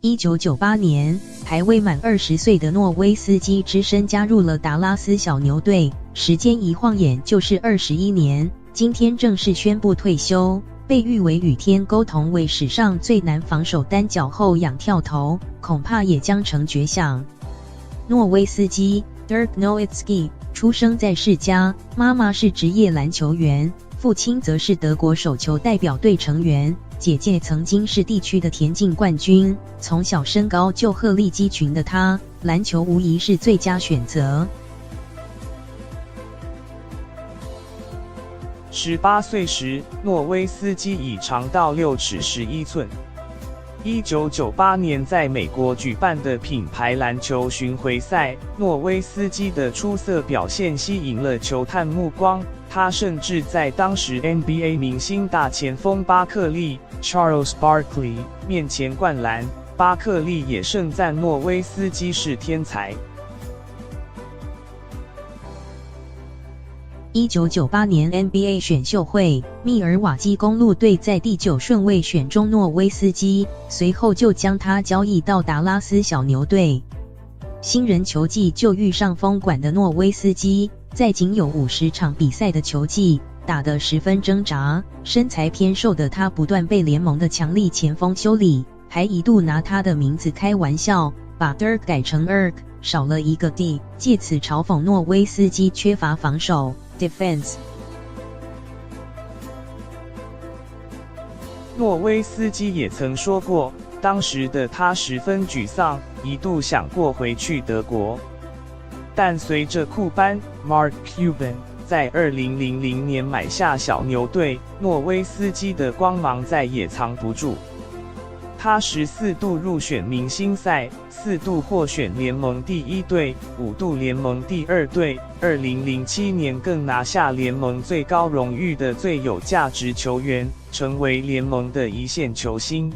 1998年，还未满20岁的诺维斯基只身加入了达拉斯小牛队，时间一晃眼就是21年，今天正式宣布退休，被誉为与天沟同为史上最难防守单脚后仰跳投，恐怕也将成绝响。诺维斯基 Dirk Nowitzki 出生在世家，妈妈是职业篮球员，父亲则是德国手球代表队成员，姐姐曾经是地区的田径冠军。从小身高就鹤立鸡群的他，篮球无疑是最佳选择。18岁时，诺维斯基已长到6尺11寸。1998年在美国举办的品牌篮球巡回赛，诺维斯基的出色表现吸引了球探目光，他甚至在当时 NBA 明星大前锋巴克利 Charles Barkley 面前灌篮，巴克利也盛赞诺维斯基是天才。1998年 NBA 选秀会，密尔瓦基公鹿队在第9顺位选中诺维斯基，随后就将他交易到达拉斯小牛队。新人球季就遇上封管的诺维斯基，在仅有50场比赛的球季，打得十分挣扎，身材偏瘦的他不断被联盟的强力前锋修理，还一度拿他的名字开玩笑，把 Dirk 改成 Erk， 少了一个 D， 借此嘲讽诺维斯基缺乏防守 defense。 诺维斯基也曾说过，当时的他十分沮丧，一度想过回去德国。但随着库班 Mark Cuban 在2000年买下小牛队，诺维斯基的光芒再也藏不住。他14度入选明星赛，4度获选联盟第1队，5度联盟第2队。2007年更拿下联盟最高荣誉的最有价值球员，成为联盟的一线球星。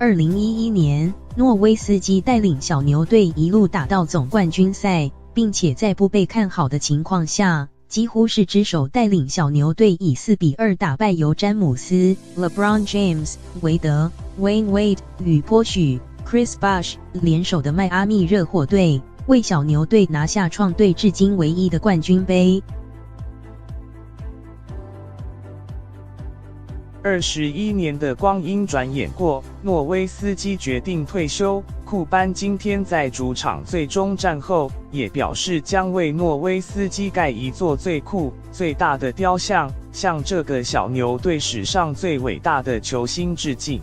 2011年，诺维斯基带领小牛队一路打到总冠军赛，并且在不被看好的情况下，几乎是只手带领小牛队以4-2打败由詹姆斯 LeBron James、韦德 Wayne Wade 与波许 Chris Bosh 联手的迈阿密热火队，为小牛队拿下创队至今唯一的冠军杯。21年的光阴转眼过，诺维斯基决定退休。库班今天在主场最终战后，也表示将为诺维斯基盖一座最酷、最大的雕像，向这个小牛队史上最伟大的球星致敬。